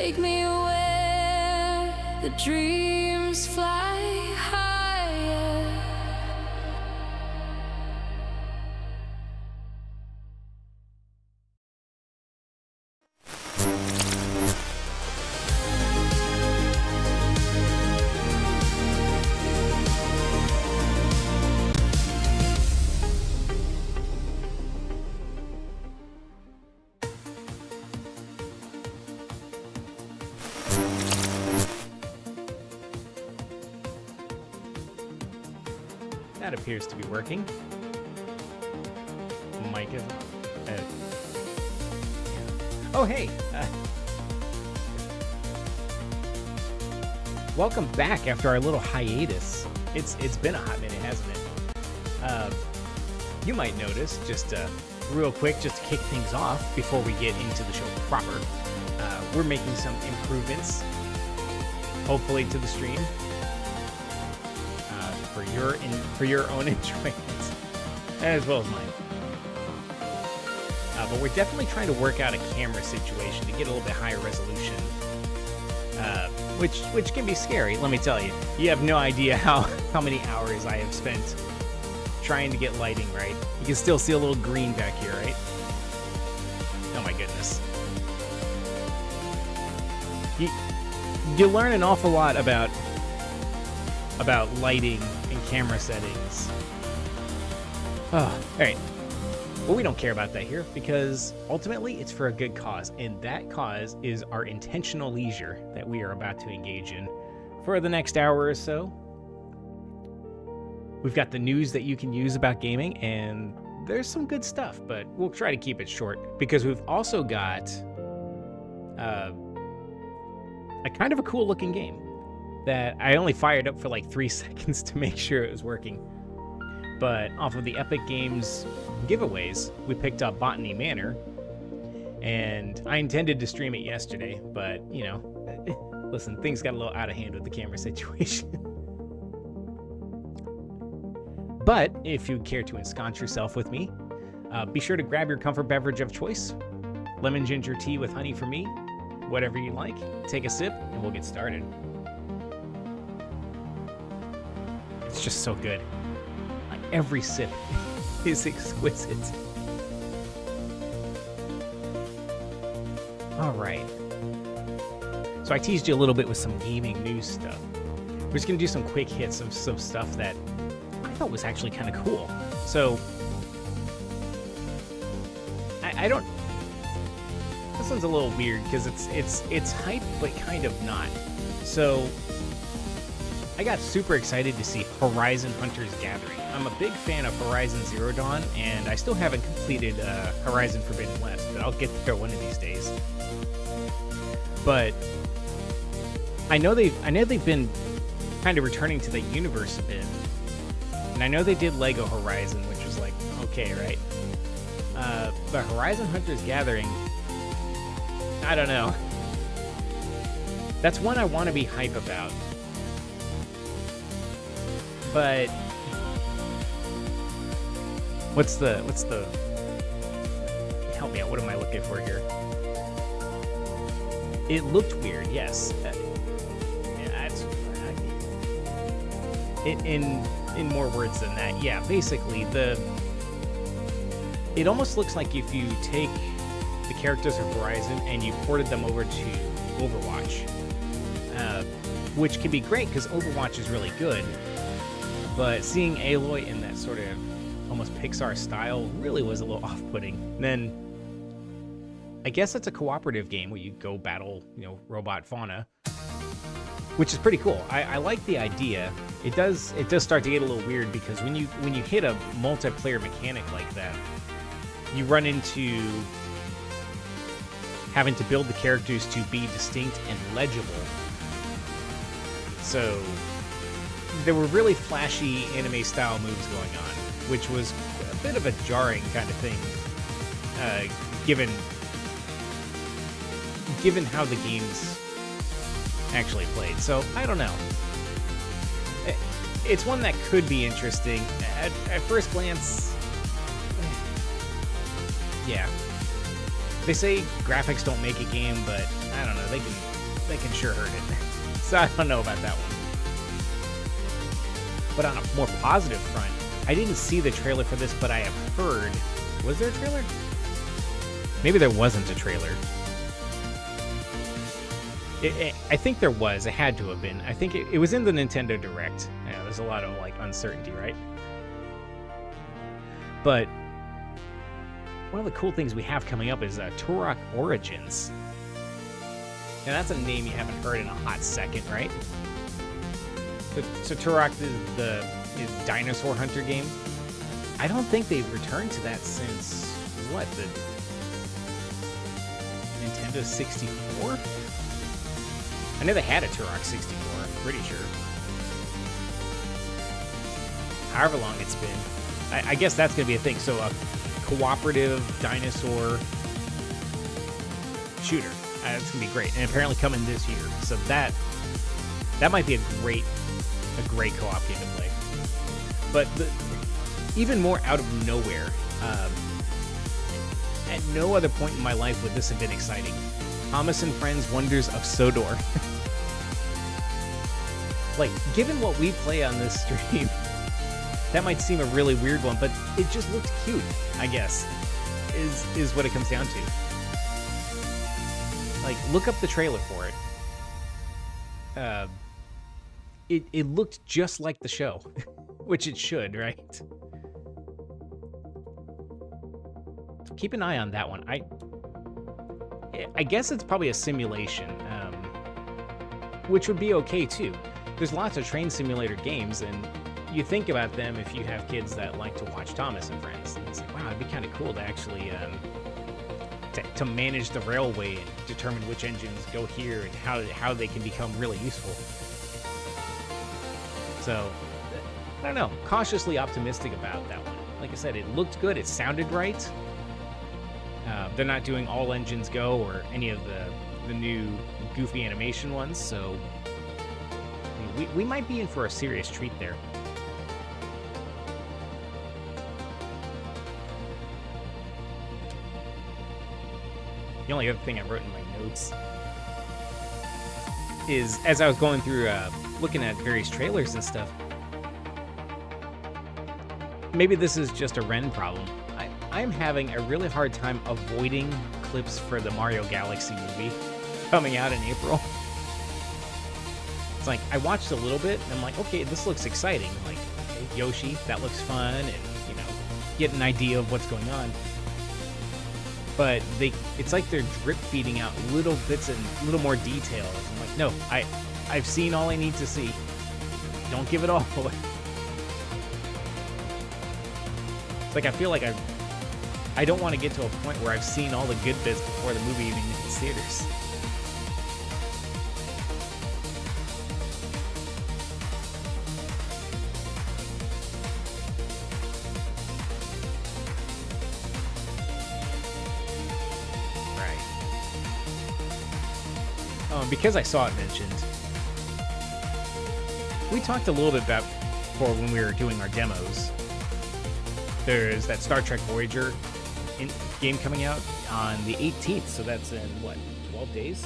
Take me where the dreams fly higher. That appears to be working. Mic is. Oh, hey! Welcome back after our little hiatus. It's been a hot minute, hasn't it? You might notice, just real quick, just to kick things off before we get into the show proper, we're making some improvements, hopefully to the stream. For your own enjoyment, as well as mine. But we're definitely trying to work out a camera situation to get a little bit higher resolution, which can be scary. Let me tell you, you have no idea how many hours I have spent trying to get lighting right. You can still see a little green back here, right? Oh my goodness. You learn an awful lot about lighting and camera settings. Oh, alright. Well, we don't care about that here because ultimately it's for a good cause, and that cause is our intentional leisure that we are about to engage in for the next hour or so. We've got the news that you can use about gaming, and there's some good stuff, but we'll try to keep it short because we've also got a kind of a cool looking game that I only fired up for like 3 seconds to make sure it was working. But off of the Epic Games giveaways, we picked up Botany Manor, and I intended to stream it yesterday, but, you know, listen, things got a little out of hand with the camera situation. But if you care to ensconce yourself with me, be sure to grab your comfort beverage of choice. Lemon ginger tea with honey for me, whatever you like. Take a sip, and we'll get started. It's just so good. Like, every sip is exquisite. All right. So I teased you a little bit with some gaming news stuff. We're just gonna do some quick hits of some stuff that I thought was actually kind of cool. So I don't. This one's a little weird because it's hype but kind of not. So I got super excited to see Horizon Hunter's Gathering. I'm a big fan of Horizon Zero Dawn, and I still haven't completed Horizon Forbidden West, but I'll get there one of these days. But I know they've been kind of returning to the universe a bit, and I know they did Lego Horizon, which was like okay, right? But Horizon Hunter's Gathering, I don't know. That's one I want to be hype about. But what's the help me out, what am I looking for here? It looked weird, yes. Yeah, in more words than that. Yeah, basically it almost looks like if you take the characters of Horizon and you ported them over to Overwatch, which can be great because Overwatch is really good. But seeing Aloy in that sort of almost Pixar style really was a little off-putting. And then I guess it's a cooperative game where you go battle, robot fauna, which is pretty cool. I like the idea. It does start to get a little weird because when you hit a multiplayer mechanic like that, you run into having to build the characters to be distinct and legible. So there were really flashy anime-style moves going on, which was a bit of a jarring kind of thing, given how the game's actually played. So, I don't know. It's one that could be interesting. At first glance, yeah. They say graphics don't make a game, but I don't know. that can sure hurt it. So I don't know about that one. But on a more positive front, I didn't see the trailer for this, but I have heard... Was there a trailer? Maybe there wasn't a trailer. I think there was. It had to have been. I think it was in the Nintendo Direct. Yeah, there's a lot of, like, uncertainty, right? But one of the cool things we have coming up is Turok Origins. Now, that's a name you haven't heard in a hot second, right? So Turok is the dinosaur hunter game. I don't think they've returned to that since, what, the Nintendo 64? I know they had a Turok 64, I'm pretty sure. However long it's been. I guess that's going to be a thing. So a cooperative dinosaur shooter. That's going to be great. And apparently coming this year. So that might be a great co-op game to play. But even more out of nowhere, at no other point in my life would this have been exciting. Thomas and Friends Wonders of Sodor. Like, given what we play on this stream, that might seem a really weird one, but it just looked cute, I guess, is what it comes down to. Like, look up the trailer for it. It looked just like the show, which it should, right? Keep an eye on that one. I guess it's probably a simulation, which would be okay too. There's lots of train simulator games, and you think about them if you have kids that like to watch Thomas and Friends. And it's like, wow, it'd be kind of cool to actually to manage the railway and determine which engines go here and how they can become really useful. So, I don't know, cautiously optimistic about that one. Like I said, it looked good, it sounded right. They're not doing all engines go or any of the new goofy animation ones, so we might be in for a serious treat there. The only other thing I wrote in my notes is, as I was going through looking at various trailers and stuff, maybe this is just a Ren problem. I'm having a really hard time avoiding clips for the Mario Galaxy movie coming out in April. It's like, I watched a little bit, and I'm like, okay, this looks exciting. Like, okay, Yoshi, that looks fun, and, you know, get an idea of what's going on. But it's like they're drip feeding out little bits and little more details. I'm like, no, I've seen all I need to see. Don't give it all away. It's like, I feel like I don't want to get to a point where I've seen all the good bits before the movie even hits theaters. Because I saw it mentioned, we talked a little bit about before when we were doing our demos. There's that Star Trek Voyager game coming out on the 18th, so that's in, what, 12 days?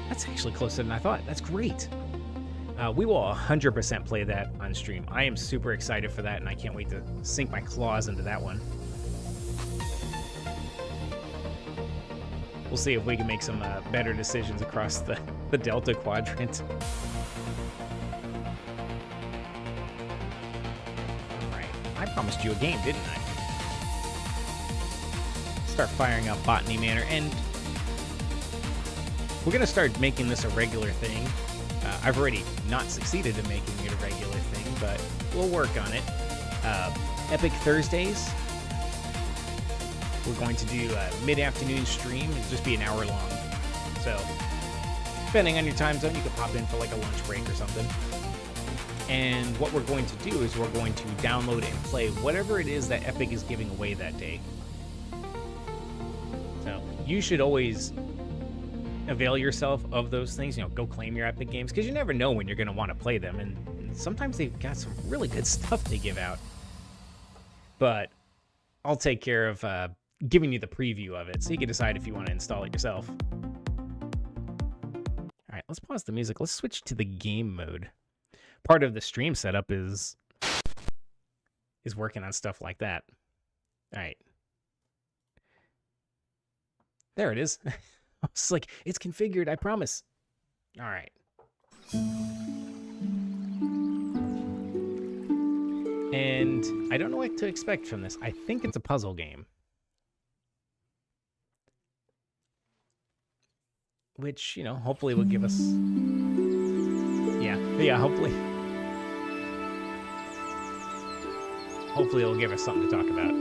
That's actually closer than I thought. That's great. We will 100% play that on stream. I am super excited for that, and I can't wait to sink my claws into that one. We'll see if we can make some better decisions across the Delta Quadrant. Alright, I promised you a game, didn't I? Start firing up Botany Manor, and we're going to start making this a regular thing. I've already not succeeded in making it a regular thing, but we'll work on it. Epic Thursdays. We're going to do a mid-afternoon stream. It'll just be an hour long. So, depending on your time zone, you could pop in for like a lunch break or something. And what we're going to do is we're going to download and play whatever it is that Epic is giving away that day. So, you should always avail yourself of those things. You know, go claim your Epic games, because you never know when you're going to want to play them. And sometimes they've got some really good stuff they give out. But I'll take care of giving you the preview of it, so you can decide if you want to install it yourself. let's pause the music. Let's switch to the game mode. Part of the stream setup is working on stuff like that. All right. There it is. I was like, it's configured, I promise. All right. And I don't know what to expect from this. I think it's a puzzle game. Which, you know, hopefully will give us... Yeah, hopefully. Hopefully it'll give us something to talk about.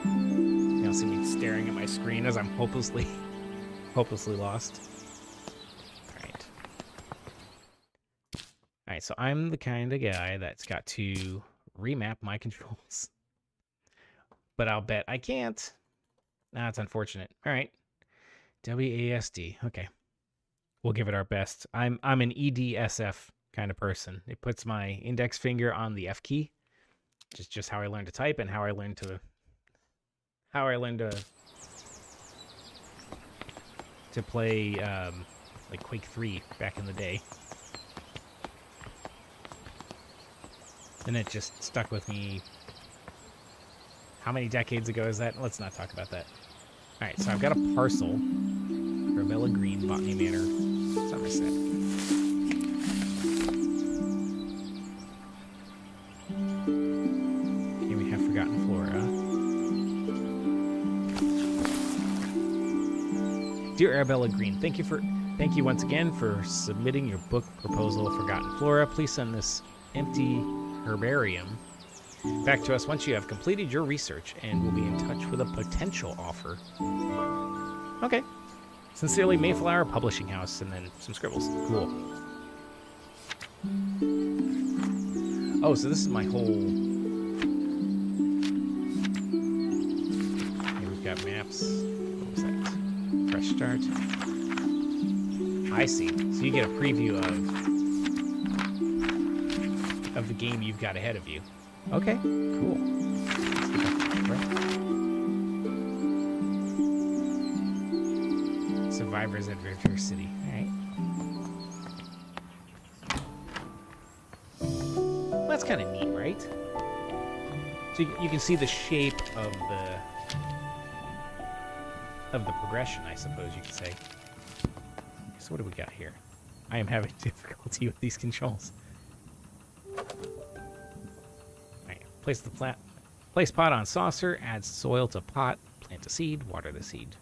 You'll see me staring at my screen as I'm hopelessly lost. Alright. Alright, so I'm the kind of guy that's got to remap my controls. But I'll bet I can't. That's unfortunate. Alright. WASD. Okay. We'll give it our best. I'm an EDSF kind of person. It puts my index finger on the F key. Just how I learned to type and how I learned to play like Quake 3 back in the day. And it just stuck with me. How many decades ago is that? Let's not talk about that. All right, so I've got a parcel. Arbella Green, Botany Manor, Somerset. Here we have Forgotten Flora. Dear Arabella Green, thank you once again for submitting your book proposal, Forgotten Flora. Please send this empty herbarium back to us once you have completed your research, and we'll be in touch with a potential offer. Okay. Sincerely, Mayflower Publishing House, and then some scribbles. Cool. Oh, so this is my whole... Here we've got maps. What was that? Fresh start. I see. So you get a preview of the game you've got ahead of you. Okay, cool. Survivors Adventure City. Alright. Well, that's kind of neat, right? So you can see the shape of the progression, I suppose you could say. So what do we got here? I am having difficulty with these controls. Alright, place pot on saucer, add soil to pot, plant a seed, water the seed.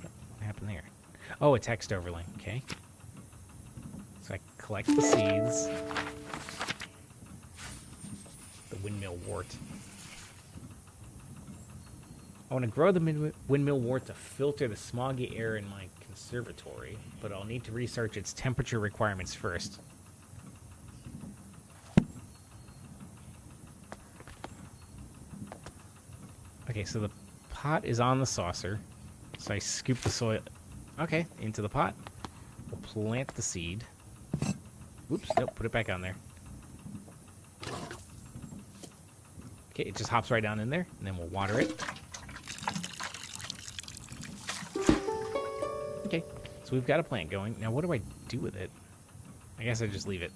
What happened there? Oh, a text overlay, okay. So I collect the seeds. The windmill wort. I want to grow the windmill wort to filter the smoggy air in my conservatory, but I'll need to research its temperature requirements first. Okay, so the pot is on the saucer, so I scoop the soil, okay, into the pot. We'll plant the seed. Oops, nope, put it back on there. Okay, it just hops right down in there, and then we'll water it. Okay, so we've got a plant going. Now, what do I do with it? I guess I just leave it.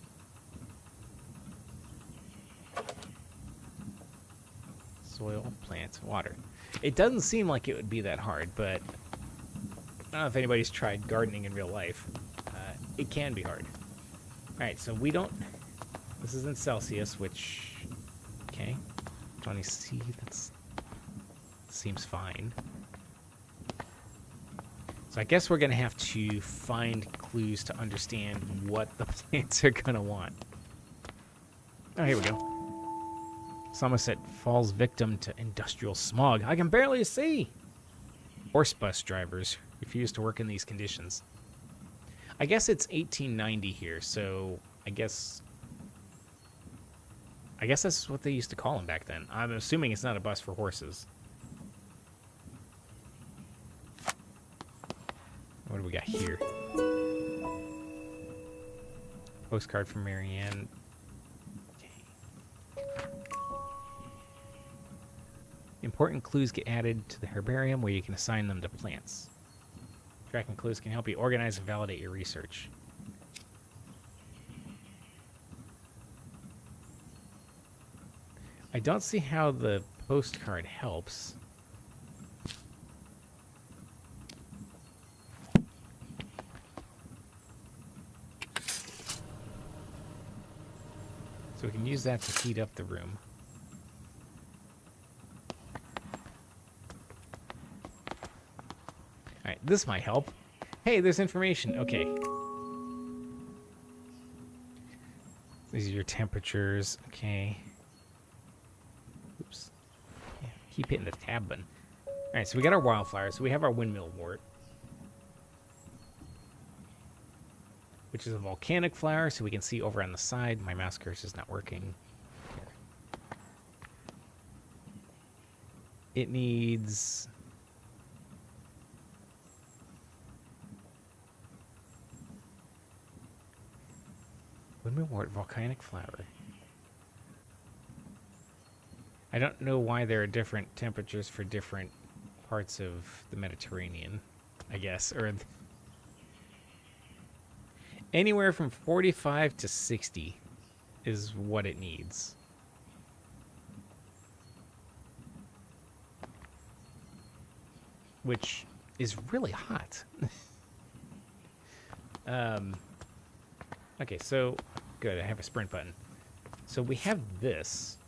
Soil, plant, water. It doesn't seem like it would be that hard, but I don't know if anybody's tried gardening in real life. It can be hard. All right, so we don't... This is in Celsius, which... Okay. 20C, that seems fine. So I guess we're going to have to find clues to understand what the plants are going to want. Oh, here we go. Somerset falls victim to industrial smog. I can barely see. Horse bus drivers refuse to work in these conditions. I guess it's 1890 here, so I guess that's what they used to call them back then. I'm assuming it's not a bus for horses. What do we got here? Postcard from Marianne. Okay. Important clues get added to the herbarium where you can assign them to plants. Tracking clues can help you organize and validate your research. I don't see how the postcard helps. So we can use that to heat up the room. Alright, this might help. Hey, there's information. Okay. These are your temperatures. Okay. Oops. Yeah, keep hitting the tab button. Alright, so we got our wildflowers. So we have our windmill wort, which is a volcanic flower, so we can see over on the side. My mouse cursor is not working. It needs... windmill wort, volcanic flower. I don't know why there are different temperatures for different parts of the Mediterranean, I guess, or... anywhere from 45 to 60 is what it needs. Which is really hot. Okay, so good, I have a sprint button. So we have this.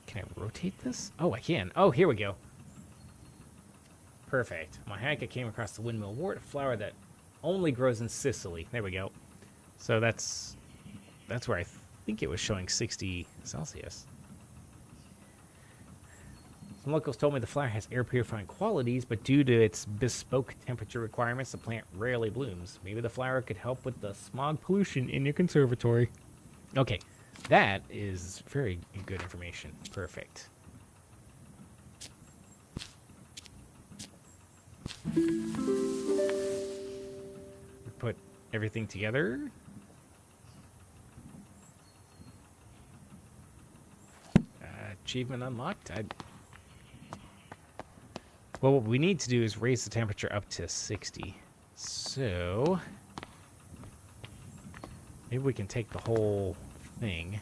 Can I rotate this? Oh, I can. Oh, here we go. Perfect. My hike, I came across the windmill wort, a flower that only grows in Sicily. There we go. So that's where I think it was showing 60 Celsius. Some locals told me the flower has air purifying qualities, but due to its bespoke temperature requirements, the plant rarely blooms. Maybe the flower could help with the smog pollution in your conservatory. Okay, that is very good information. Perfect. Put everything together. Achievement unlocked. Well, what we need to do is raise the temperature up to 60. So maybe we can take the whole thing.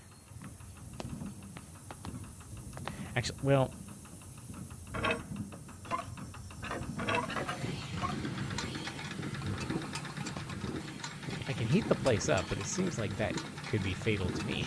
Actually, well, I can heat the place up, but it seems like that could be fatal to me.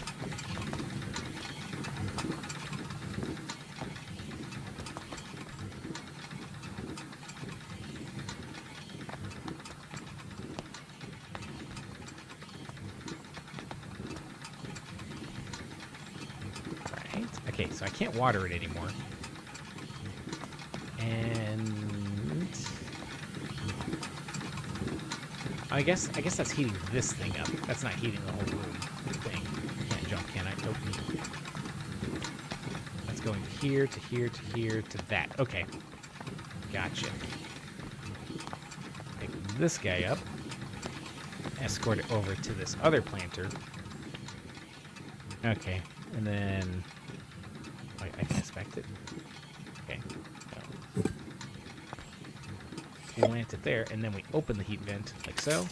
Right. Okay, so I can't water it anymore. And I guess that's heating this thing up. That's not heating the whole room thing. Can't jump, can I? Nope. That's going to here, to here, to here, to that. Okay. Gotcha. Pick this guy up. Escort it over to this other planter. Okay. And then I can inspect it. Okay. Plant it there, and then we open the heat vent like so.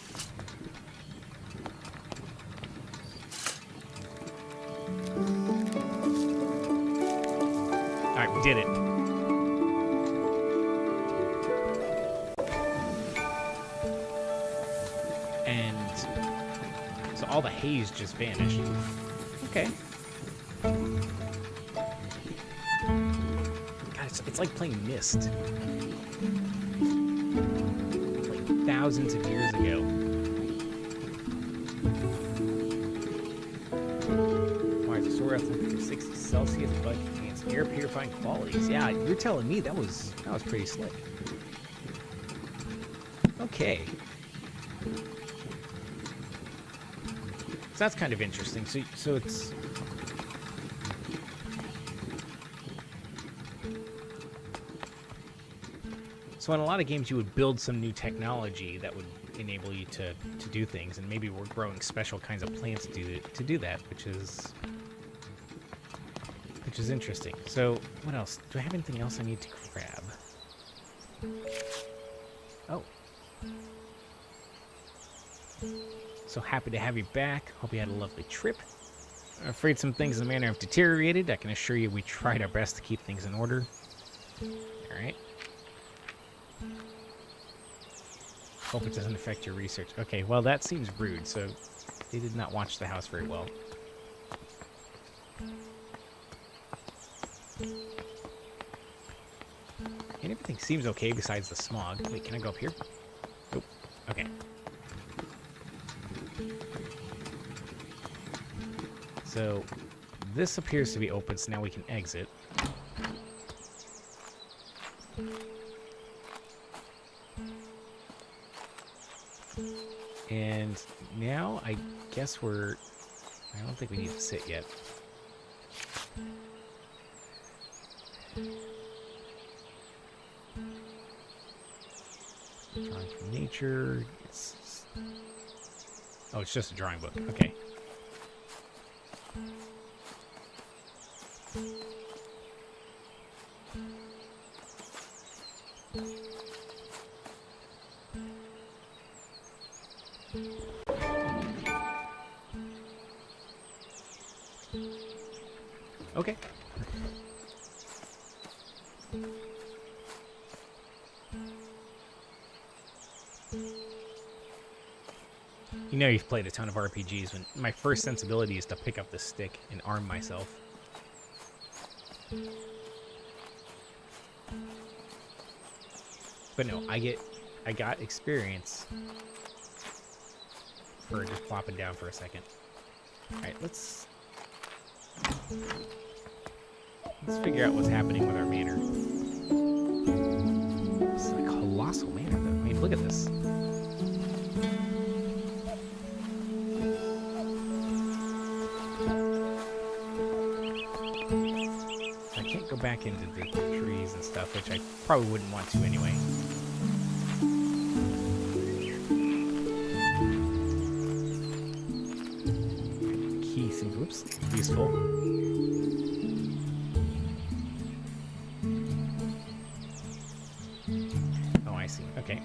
Alright, we did it. And so all the haze just vanished. Okay. God, it's like playing Myst. Thousands of years ago. Why is the soil temperature 60 Celsius, but contains air purifying qualities? Yeah, you're telling me that was pretty slick. Okay. So that's kind of interesting. So it's so in a lot of games, you would build some new technology that would enable you to do things, and maybe we're growing special kinds of plants to do that, which is interesting. So what else? Do I have anything else I need to grab? Oh. So happy to have you back. Hope you had a lovely trip. I'm afraid some things in the manor have deteriorated. I can assure you we tried our best to keep things in order. Alright. Hope it doesn't affect your research. Okay, well that seems rude, so they did not watch the house very well. And everything seems okay besides the smog. Wait, can I go up here? Nope. Okay. So, this appears to be open, so now we can exit. And now, I guess we're... I don't think we need to sit yet. Drawing from nature. Oh, it's just a drawing book. Okay. Okay. You know you've played a ton of RPGs when my first sensibility is to pick up the stick and arm myself. But no, I got experience for just plopping down for a second. Alright, let's figure out what's happening with our manor. This is a colossal manor, though. I mean, look at this. I can't go back into the trees and stuff, which I probably wouldn't want to anyway. Key seems, whoops, useful. Oh, I see. Okay.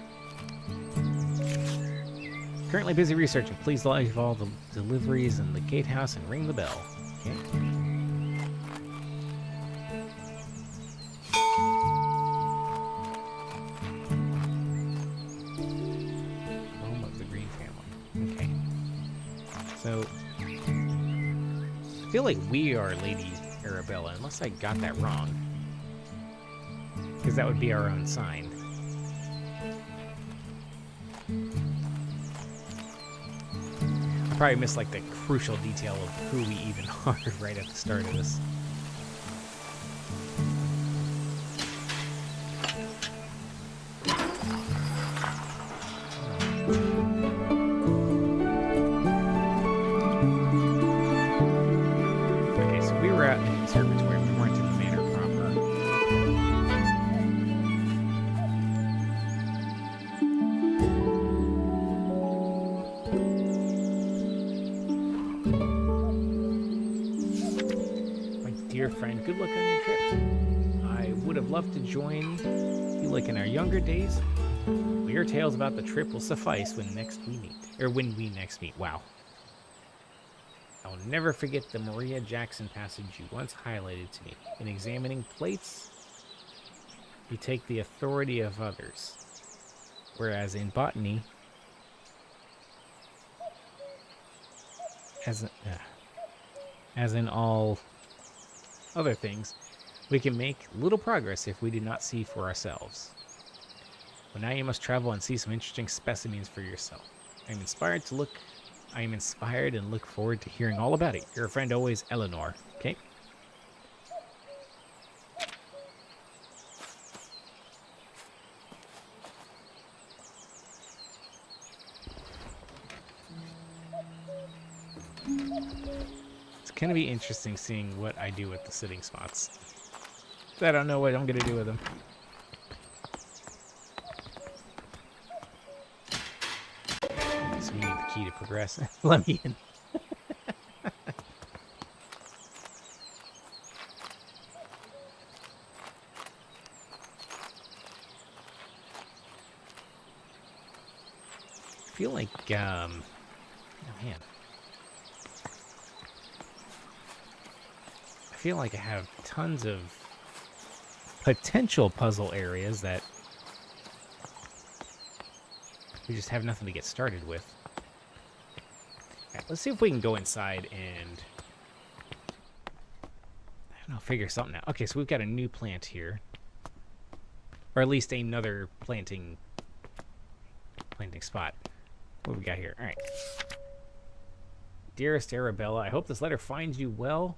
Currently busy researching. Please leave all the deliveries in the gatehouse and ring the bell. Okay. Home of the Green family. Okay. So, I feel like we are Lady Arabella, unless I got that wrong. Because that would be our own sign. I probably missed like the crucial detail of who we even are right at the start of this. Okay, so we were out in the conservatory. We weren't in the manor proper. Dear friend, good luck on your trip. I would have loved to join you like in our younger days. But your tales about the trip will suffice when next we meet. Or when we next meet. Wow. I'll never forget the Maria Jackson passage you once highlighted to me. In examining plates, you take the authority of others. Whereas in botany, as in all other things, we can make little progress if we do not see for ourselves. Well, now you must travel and see some interesting specimens for yourself. I am inspired and look forward to hearing all about it. Your friend always, Eleanor. Okay? It's going to be interesting seeing what I do with the sitting spots. I don't know what I'm going to do with them. So we need the key to progress. Let me in. feel like, oh man. I feel like I have tons of potential puzzle areas that we just have nothing to get started with. All right, let's see if we can go inside and, I don't know, figure something out. Okay, so we've got a new plant here. Or at least another planting spot. What do we got here? All right. Dearest Arabella, I hope this letter finds you well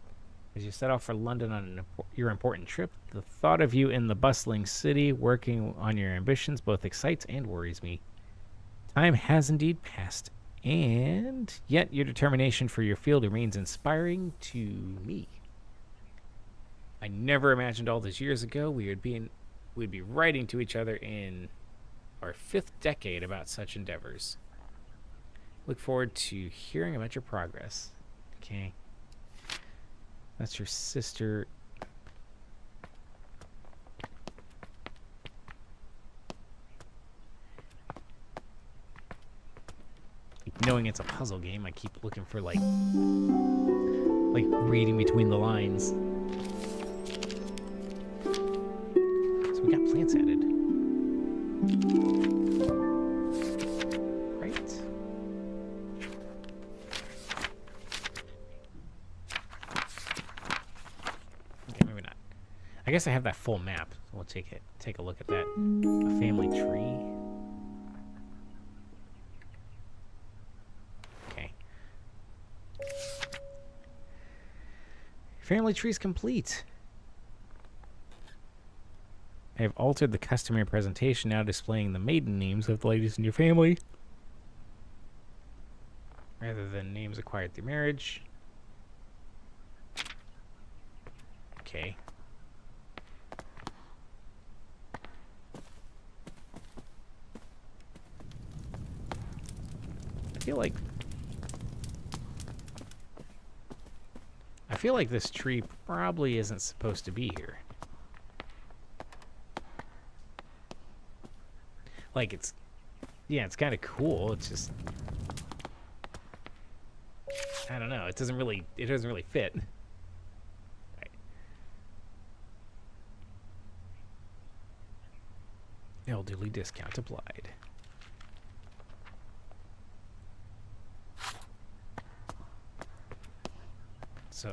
as you set off for London on your important trip. The thought of you in the bustling city working on your ambitions both excites and worries me. Time has indeed passed, and yet your determination for your field remains inspiring to me. I never imagined all those years ago we'd be writing to each other in our 5th decade about such endeavors. Look forward to hearing about your progress. Okay. That's your sister. Knowing it's a puzzle game, I keep looking for like reading between the lines. So we got plants added. Right? Okay, maybe not. I guess I have that full map. So we'll take a look at that. A family tree. Family tree is complete. I have altered the customary presentation, now displaying the maiden names of the ladies in your family, rather than names acquired through marriage. Okay. I feel like this tree probably isn't supposed to be here. Like it's kind of cool. It's just, I don't know. It doesn't really fit. Right. Elderly discount applied. So,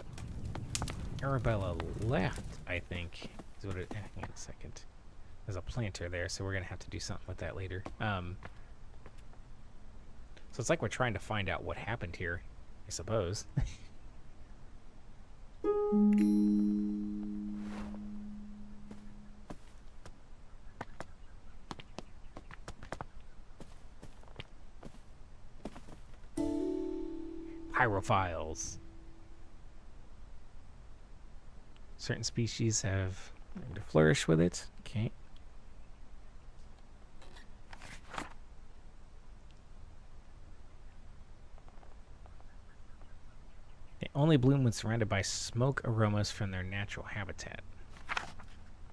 Arabella left, I think. Is what it, hang on a second. There's a planter there, so we're going to have to do something with that later. So it's like we're trying to find out what happened here, I suppose. Pyrophiles. Certain species have learned to flourish with it. Okay. They only bloom when surrounded by smoke aromas from their natural habitat.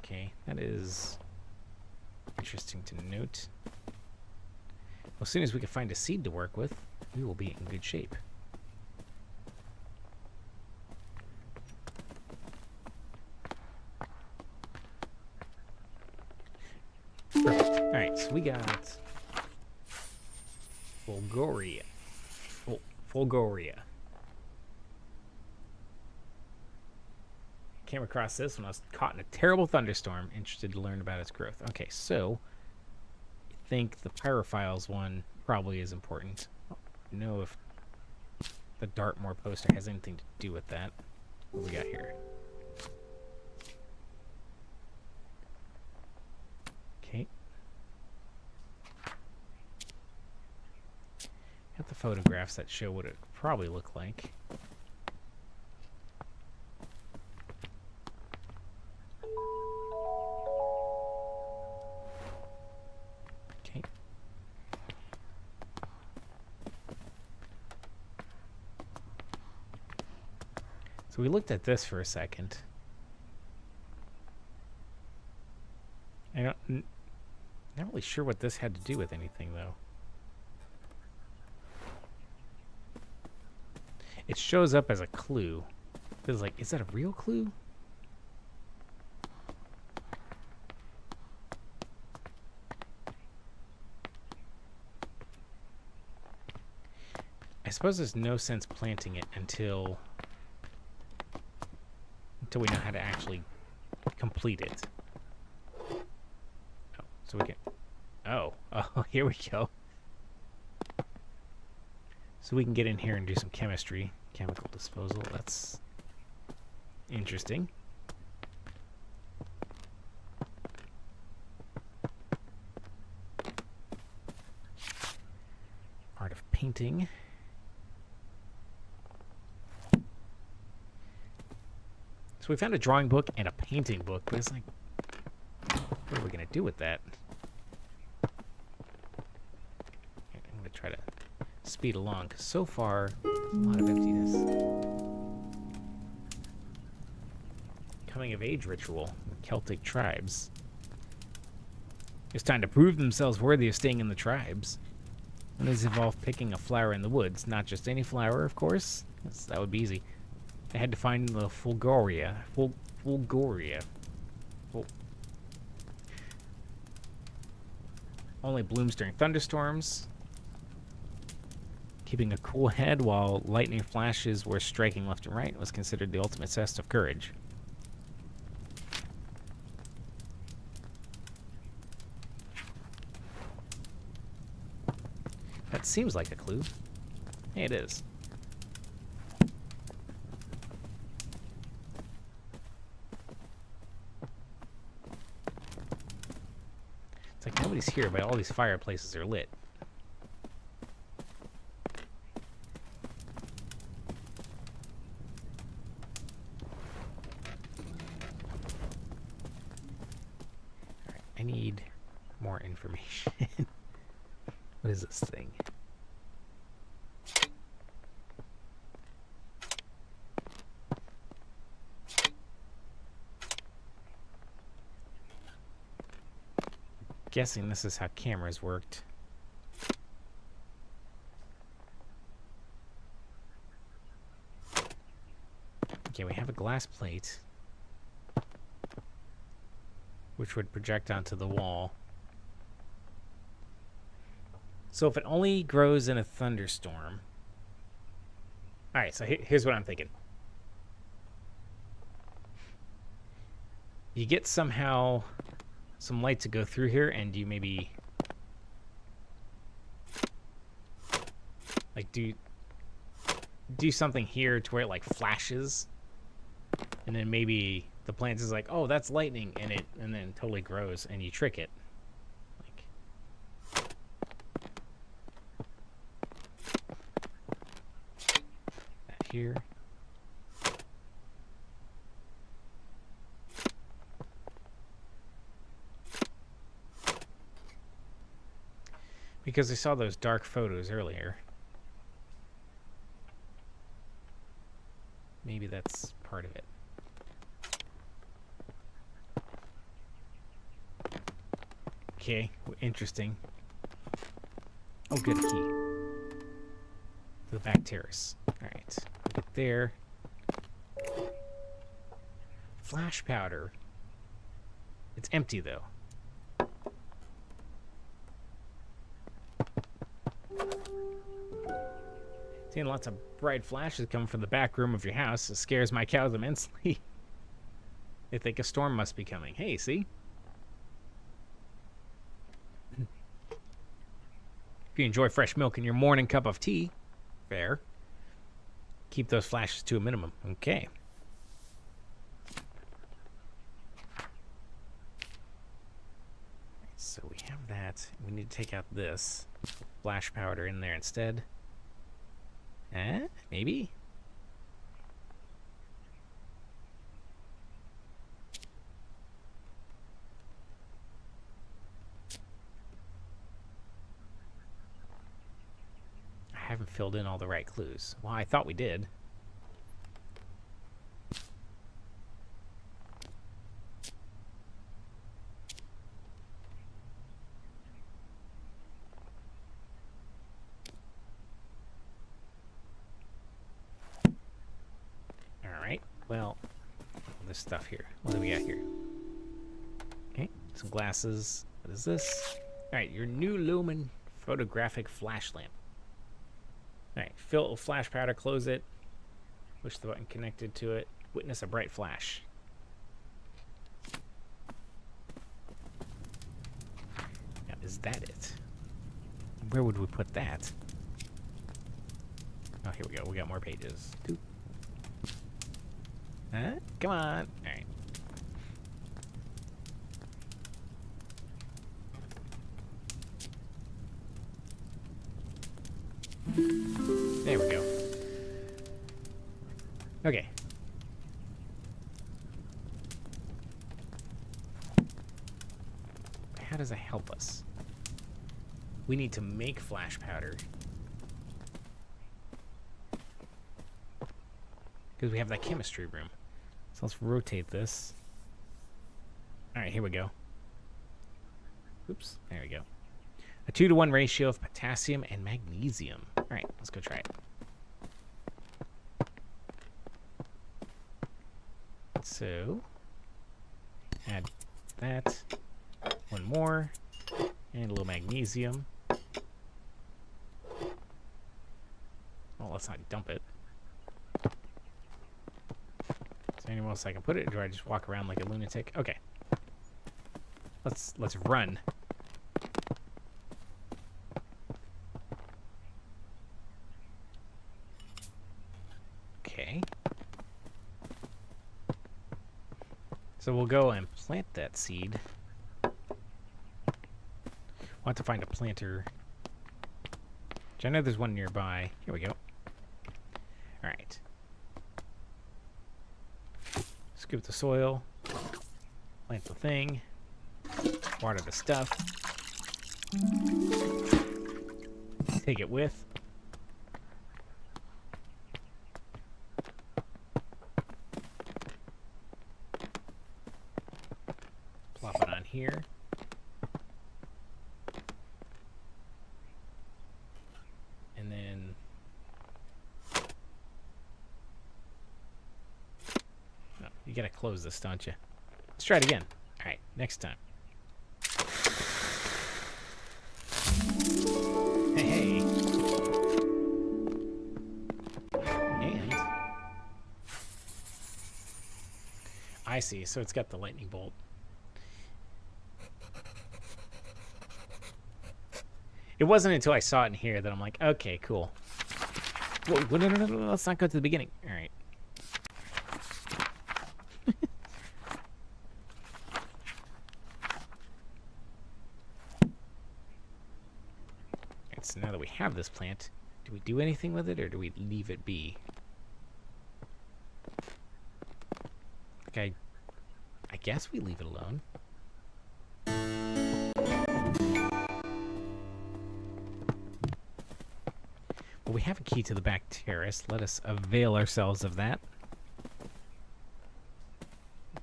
Okay, that is interesting to note. Well, as soon as we can find a seed to work with, we will be in good shape. Perfect. Alright, so we got Fulgoria. Fulgoria. Came across this when I was caught in a terrible thunderstorm, interested to learn about its growth. Okay, so I think the Pyrophiles one probably is important. I don't know if the Dartmoor poster has anything to do with that. What do we got here? Okay. Got the photographs that show what it would probably look like. Okay. So we looked at this for a second. Not really sure what this had to do with anything, though. It shows up as a clue. It's like, is that a real clue? I suppose there's no sense planting it until we know how to actually complete it. Oh, so we can... Oh, here we go. So we can get in here and do some chemistry. Chemical disposal, that's interesting. Art of painting. So we found a drawing book and a painting book, but it's like, what are we going to do with that? I'm going to try to speed along, because so far, a lot of emptiness. Coming of age ritual with Celtic tribes. It's time to prove themselves worthy of staying in the tribes. And this involved picking a flower in the woods. Not just any flower, of course. That would be easy. They had to find the Fulgoria. Fulgoria. Only blooms during thunderstorms. Keeping a cool head while lightning flashes were striking left and right was considered the ultimate test of courage. That seems like a clue. Hey, it is. It's like nobody's here, but all these fireplaces are lit. Alright, I need more information. What is this thing? Guessing this is how cameras worked. Okay, we have a glass plate, which would project onto the wall. So if it only grows in a thunderstorm... Alright, so here's what I'm thinking. You get somehow some light to go through here, and you maybe... like, do something here to where it, like, flashes. And then maybe the plant is like, oh, that's lightning, and then it totally grows, and you trick it. Here. Because I saw those dark photos earlier. Maybe that's part of it. Okay, interesting. Oh, good, key. The back terrace. Alright, look at there. Flash powder. It's empty, though. Seeing lots of bright flashes coming from the back room of your house. It scares my cows immensely. They think a storm must be coming. Hey, see? If you enjoy fresh milk in your morning cup of tea, fair. Keep those flashes to a minimum. Okay. So we have that. We need to take out this flash powder in there instead. Maybe? I haven't filled in all the right clues. Well, I thought we did. well, this stuff here. What do we got here? Okay, some glasses. What is this? All right, your new Lumen photographic flash lamp. All right, fill flash powder, close it, push the button connected to it, witness a bright flash. Now, is that it? Where would we put that? Oh, here we go. We got more pages. Huh? Come on. All right. There we go. Okay. How does that help us? We need to make flash powder. Because we have that chemistry room. So let's rotate this. Alright, here we go. Oops, there we go. A 2-to-1 ratio of potassium and magnesium. Alright, let's go try it. So, add that. One more. And a little magnesium. Well, let's not dump it. Is there anywhere else I can put it? Or do I just walk around like a lunatic? Okay. Let's run. Okay. So we'll go and plant that seed. Want to find a planter. Which I know there's one nearby. Here we go. Alright. Scoop the soil. Plant the thing. Water the stuff. Take it with. Plop it on here. And then you gotta close this, don't you? Let's try it again. Alright, next time. Hey. And I see, so it's got the lightning bolt. It wasn't until I saw it in here that I'm like, okay, cool. Whoa, no, let's not go to the beginning. All right. Alright, so now that we have this plant, do we do anything with it or do we leave it be? Like I guess we leave it alone. Well, we have a key to the back terrace. Let us avail ourselves of that.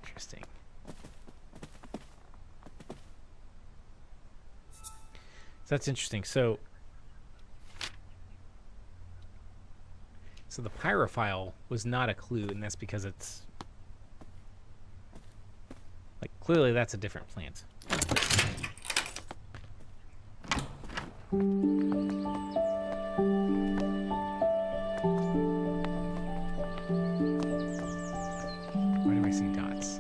Interesting. So that's interesting. So the pyrophile was not a clue, and that's because it's like clearly that's a different plant. Why do I see dots?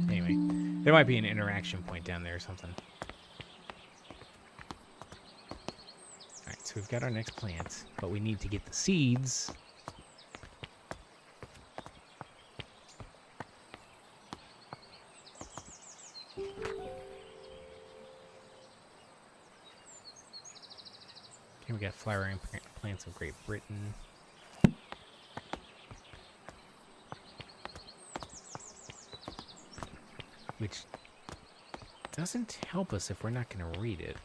Anyway, there might be an interaction point down there or something. Alright, so we've got our next plant, but we need to get the seeds. Okay, we got flowering plants of Great Britain. Which doesn't help us if we're not going to read it.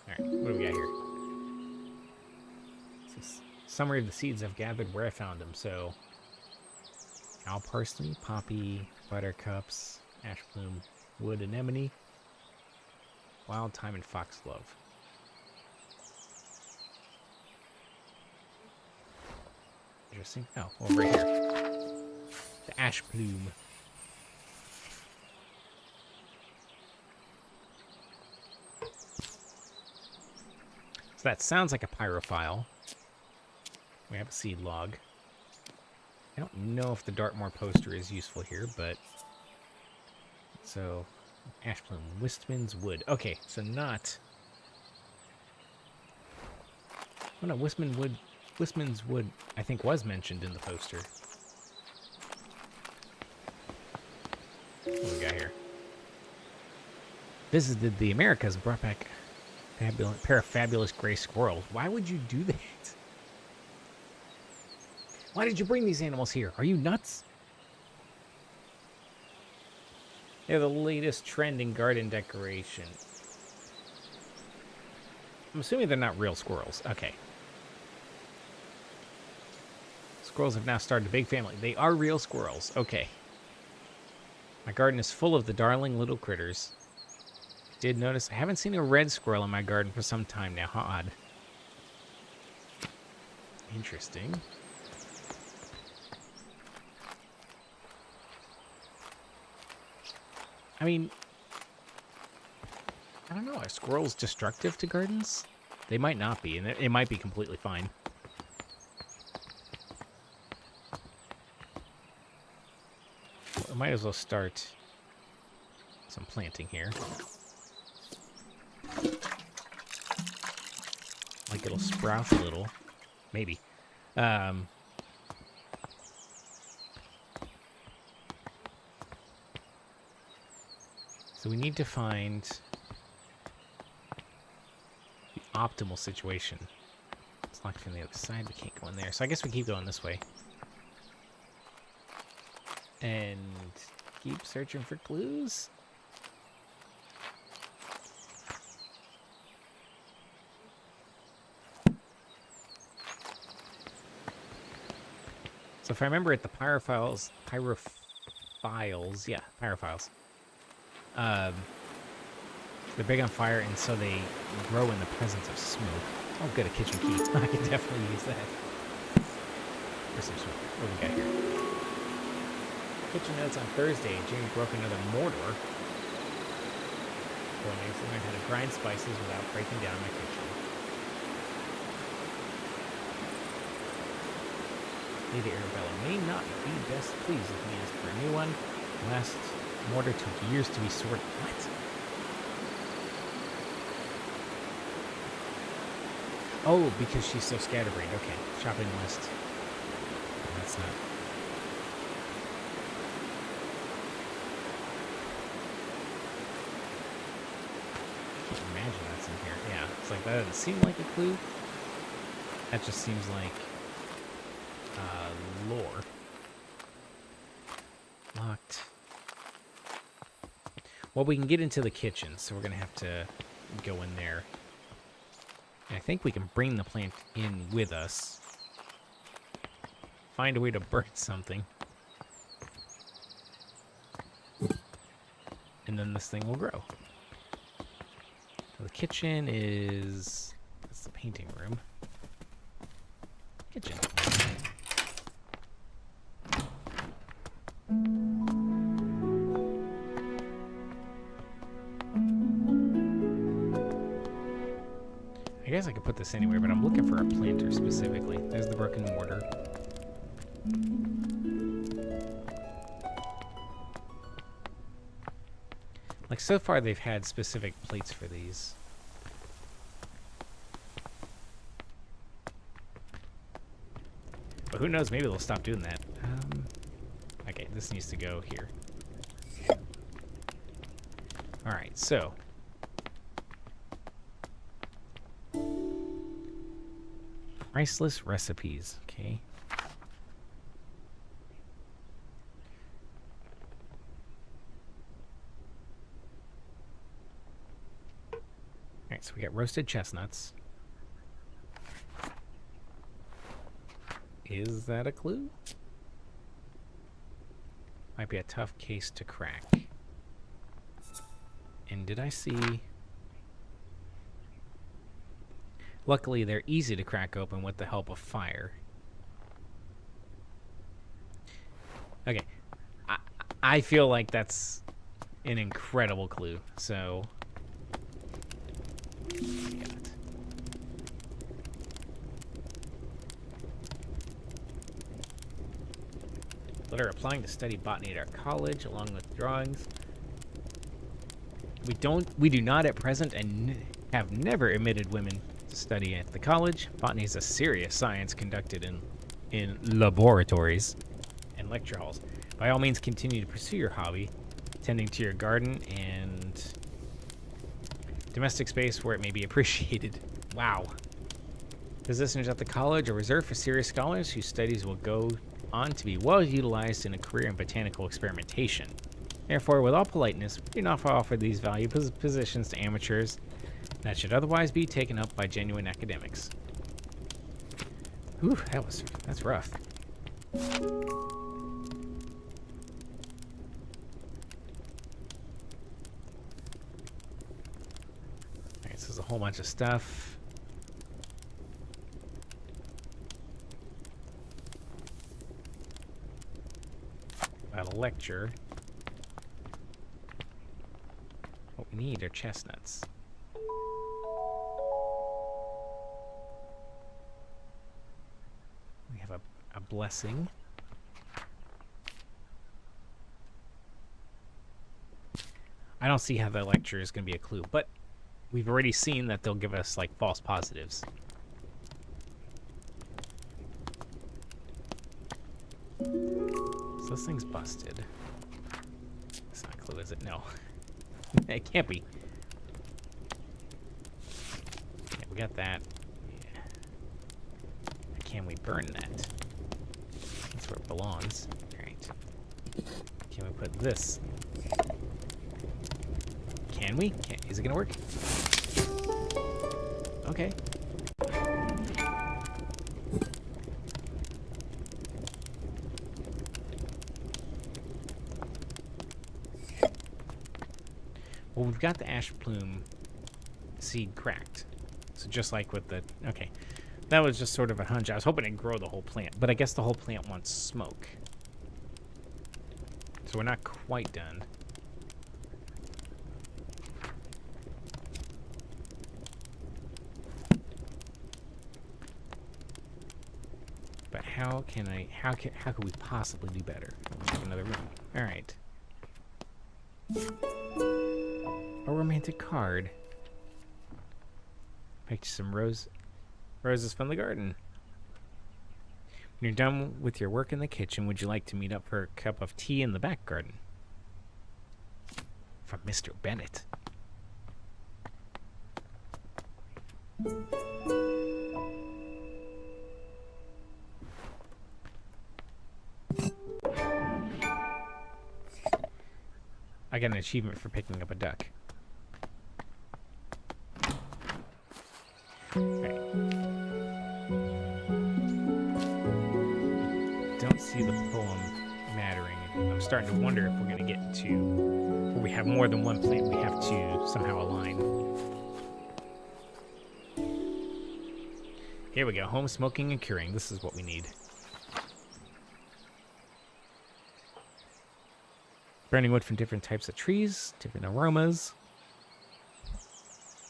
Alright, what do we got here? Summary of the seeds I've gathered, where I found them. So, owl parsley, poppy, buttercups, Ash plume, wood anemone, wild thyme, and foxglove. Interesting. Oh, over here. The ash plume. So that sounds like a pyrophile. We have a seed log. I don't know if the Dartmoor poster is useful here, but... So, ash plume, Wistman's wood. Okay, so not... Oh no, Wistman's wood, I think, was mentioned in the poster. What do we got here? Visited the Americas, brought back a pair of fabulous gray squirrels. Why would you do that? Why did you bring these animals here? Are you nuts? They're the latest trend in garden decoration. I'm assuming they're not real squirrels. Okay. Squirrels have now started a big family. They are real squirrels. Okay. My garden is full of the darling little critters. Did notice I haven't seen a red squirrel in my garden for some time now. How odd. Interesting. I mean, I don't know. Are squirrels destructive to gardens? They might not be, and it might be completely fine. Well, I might as well start some planting here. Like it'll sprout a little. Maybe. So we need to find the optimal situation. It's locked from the other side. We can't go in there. So I guess we keep going this way. And keep searching for clues. So if I remember it, the pyrophiles, they're big on fire, and so they grow in the presence of smoke. Oh, good, a kitchen key. I can definitely use that. For some smoke. What do we got here? Kitchen notes on Thursday. Jimmy broke another mortar. Going to learn how to grind spices without breaking down my kitchen. Lady Arabella may not be best pleased with me as for a new one. Last mortar took years to be sorted. What? Oh, because she's so scatterbrained. Okay, shopping list. That's not. I can't imagine that's in here. Yeah, it's like that doesn't seem like a clue. That just seems like lore. Locked. Well, we can get into the kitchen, so we're going to have to go in there. And I think we can bring the plant in with us. Find a way to burn something. And then this thing will grow. So the kitchen is... That's the painting room. Kitchen. I guess I could put this anywhere, but I'm looking for a planter specifically. There's the broken mortar. Like, so far they've had specific plates for these. But who knows, maybe they'll stop doing that. Okay, this needs to go here. Alright, so... priceless recipes, okay. Alright, so we got roasted chestnuts. Is that a clue? Might be a tough case to crack. And did I see... Luckily, they're easy to crack open with the help of fire. Okay. I feel like that's an incredible clue. So... Letter applying to study botany at our college, along with drawings. We do not at present and have never admitted women to study at the college. Botany is a serious science conducted in laboratories and lecture halls. By all means, continue to pursue your hobby, tending to your garden and domestic space where it may be appreciated. Wow. Positions at the college are reserved for serious scholars whose studies will go on to be well utilized in a career in botanical experimentation. Therefore, with all politeness, we do not offer these valuable positions to amateurs that should otherwise be taken up by genuine academics. Whew, that's rough. Alright, so there's a whole bunch of stuff. About a lecture. What we need are chestnuts. We have a blessing. I don't see how the lecture is going to be a clue, but we've already seen that they'll give us like false positives. So this thing's busted. It's not a clue, is it? No. It can't be. Yeah, we got that. Yeah. Can we burn that? That's where it belongs. Alright. Can we put this? Can we? Is it gonna work? Okay. Well, we've got the ash plume seed cracked. So just like with the... Okay. That was just sort of a hunch. I was hoping it'd grow the whole plant. But I guess the whole plant wants smoke. So we're not quite done. But how can we possibly do better? Let's have another room. All right. A romantic card. Picked some roses from the garden. When you're done with your work in the kitchen, would you like to meet up for a cup of tea in the back garden? From Mr. Bennett. I got an achievement for picking up a duck. Right. Don't see the poem mattering. I'm starting to wonder if we're going to get to where we have more than one plant we have to somehow align. Here we go. Home smoking and curing. This is what we need. Burning wood from different types of trees, different aromas.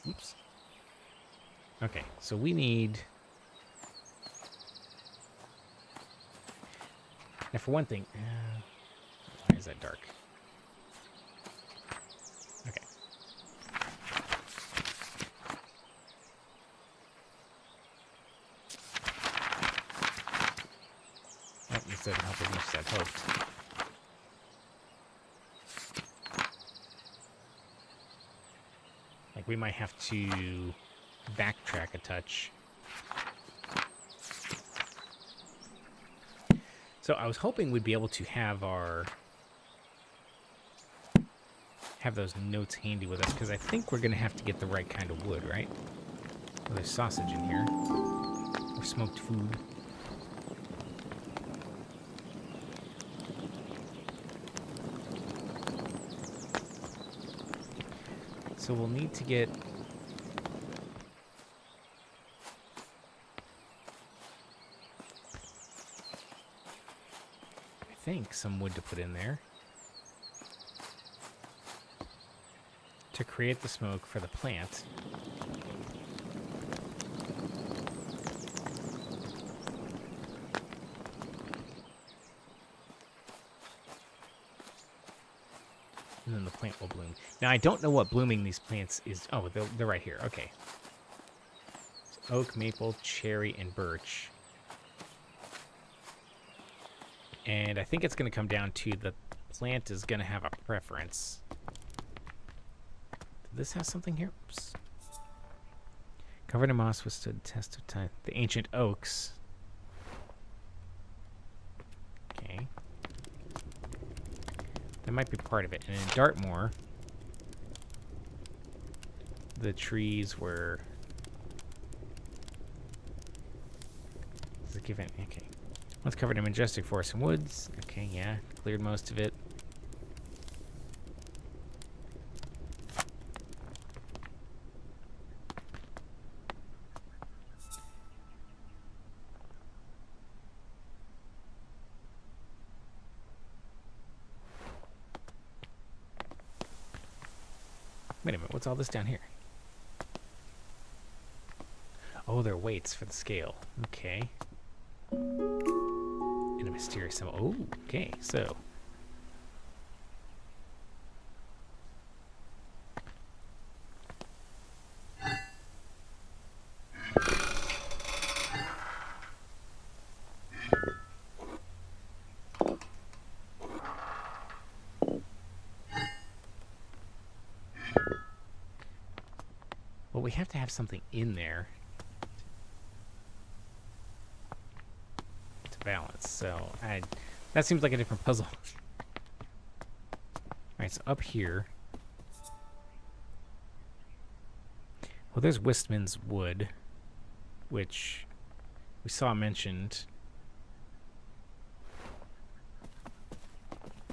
Oops. Okay, so we need... Now, for one thing... why is that dark? Okay. Oh, this doesn't help as much as I'd hoped. Like, we might have to backtrack a touch. So I was hoping we'd be able to have those notes handy with us, because I think we're going to have to get the right kind of wood, right? Well, there's sausage in here. Or smoked food. So we'll need to get... I think some wood to put in there. To create the smoke for the plant. And then the plant will bloom. Now, I don't know what blooming these plants is. Oh, they're right here. Okay. So oak, maple, cherry, and birch. And I think it's going to come down to the plant is going to have a preference. Did this have something here? Oops. Covered in moss withstood the test of time. The ancient oaks. Okay. That might be part of it. And in Dartmoor, the trees were... Is it given? Okay. Once covered in majestic forests and woods. Okay, yeah. Cleared most of it. Wait a minute, what's all this down here? Oh, they're weights for the scale. Okay. And a mysterious symbol. Oh, okay, so. Well, we have to have something in there to balance. So that seems like a different puzzle. All right, so up here. Well, there's Wistman's wood, which we saw mentioned.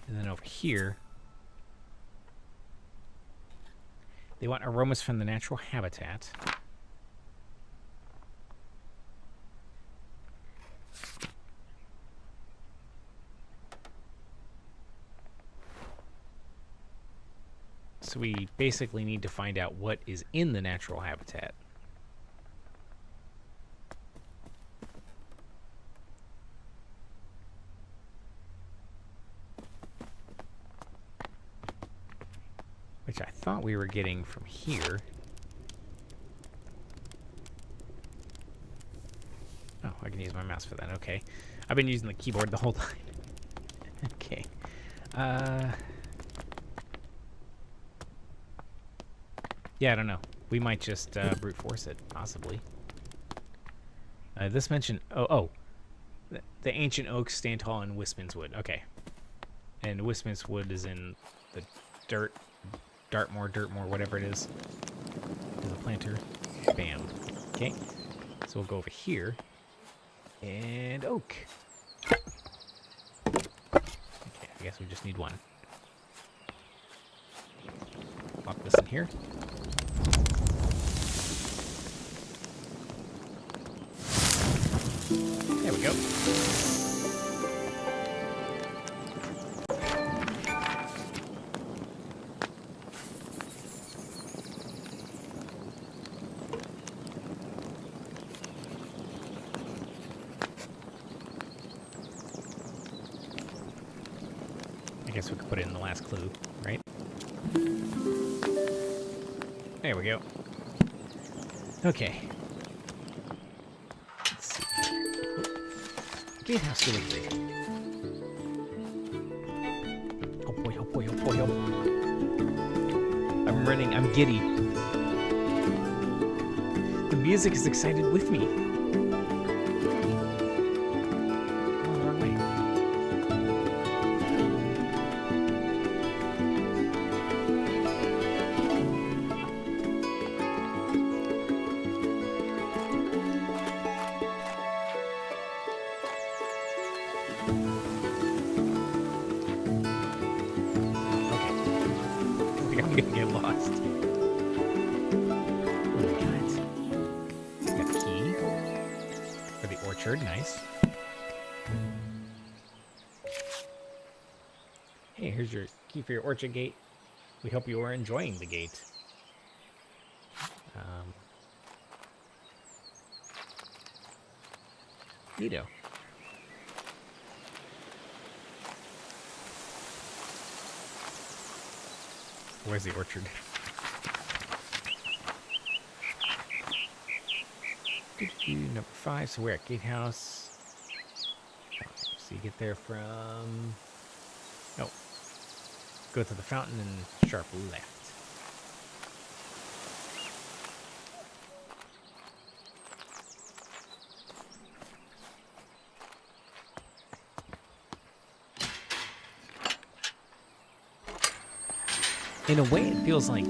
And then over here, they want aromas from the natural habitat. So we basically need to find out what is in the natural habitat. Which I thought we were getting from here. Oh, I can use my mouse for that. Okay. I've been using the keyboard the whole time. Okay. Yeah, I don't know. We might just brute force it, possibly. This mentioned... Oh. The ancient oaks stand tall in Wistman's wood. Okay. And Wistman's wood is in the Dartmoor, whatever it is. There's a planter. Bam. Okay. So we'll go over here. And oak. Okay, I guess we just need one. Pop this in here. There we go. I guess we could put it in the last clue, right? There we go. Okay. Let's see. Gatehouse delivery. Oh boy, oh boy, oh boy, oh. I'm running, I'm giddy. The music is excited with me. Oh, wrong way. I'm gonna get lost. nice. Hey, here's your key for your orchard gate. We hope you are enjoying the gate. Neato. Where's the orchard? Number 5, so we're at Gatehouse. So you get there from... Oh. Go to the fountain and sharp left. In a way, it feels like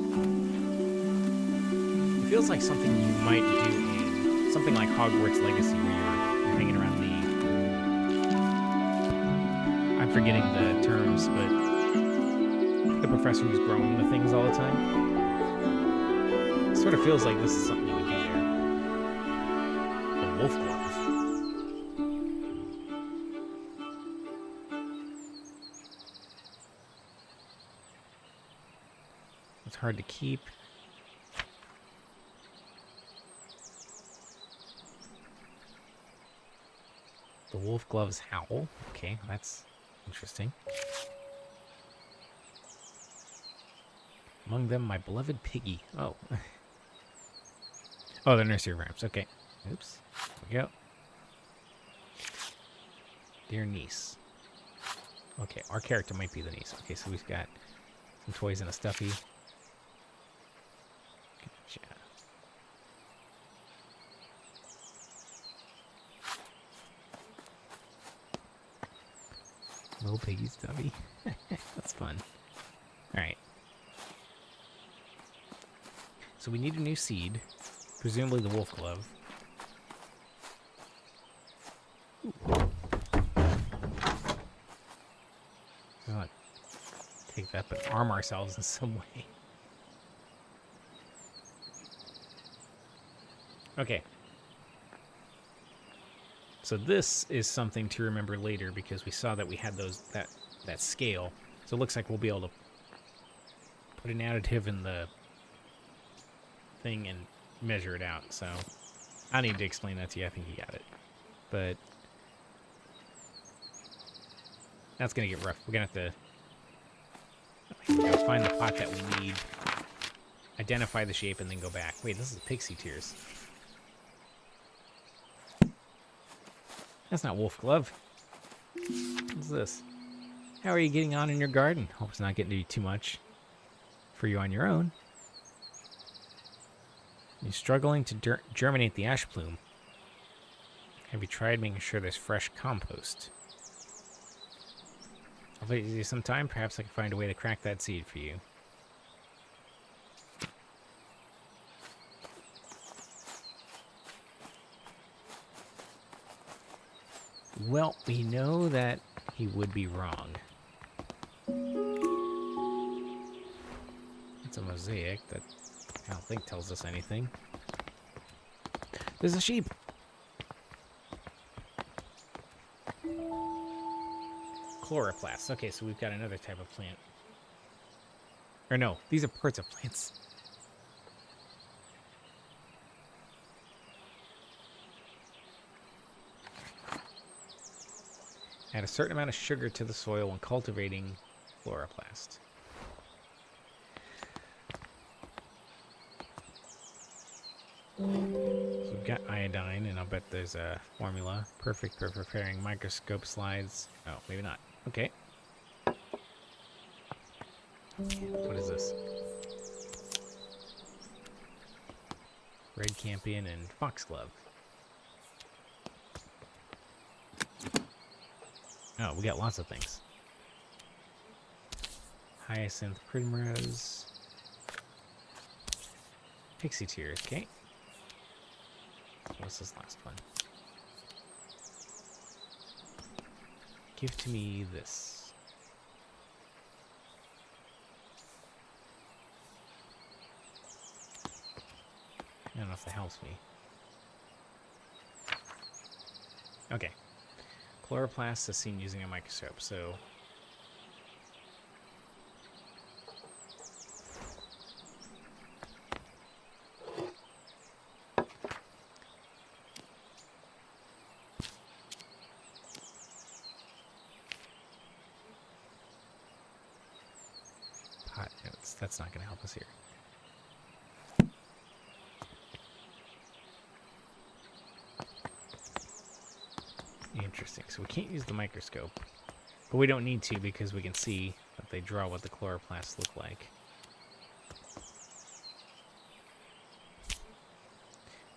something you might do in something like Hogwarts Legacy, where you're hanging around the... I'm forgetting the terms, but the professor who's growing the things all the time. It sort of feels like this is something you would do there. The wolf glove. It's hard to keep. The wolf gloves howl. Okay, that's interesting. Among them, my beloved piggy. Oh. Oh, the nursery rhymes. Okay. Oops. There we go. Dear niece. Okay, our character might be the niece. Okay, so we've got some toys and a stuffy. Gotcha. Little piggy stuffy. That's fun. Alright. So we need a new seed. Presumably the wolf glove. Ooh. Not take that, but arm ourselves in some way. Okay. So this is something to remember later because we saw that we had that scale. So it looks like we'll be able to put an additive in the thing and measure it out. So I need to explain that to you. I think you got it. But that's going to get rough. We're going to have to go find the pot that we need, identify the shape, and then go back. Wait, this is pixie tears. That's not wolf glove. What's this? How are you getting on in your garden? Hope it's not getting to be too much for you on your own. You're struggling to germinate the ash plume. Have you tried making sure there's fresh compost? I'll let you some time. Perhaps I can find a way to crack that seed for you. Well, we know that he would be wrong. It's a mosaic that I don't think tells us anything. There's a sheep! Chloroplasts. Okay, so we've got another type of plant. Or no, these are parts of plants. Add a certain amount of sugar to the soil when cultivating chloroplast. So we've got iodine, and I'll bet there's a formula. Perfect for preparing microscope slides. Oh, maybe not. Okay. What is this? Red campion and foxglove. Oh, we got lots of things. Hyacinth primrose. Pixie tears, okay. What's this last one? Give to me this. I don't know if that helps me. Okay. Chloroplasts is seen using a microscope, so... Pot notes. That's not going to help us here. Interesting. So we can't use the microscope. But we don't need to because we can see that they draw what the chloroplasts look like.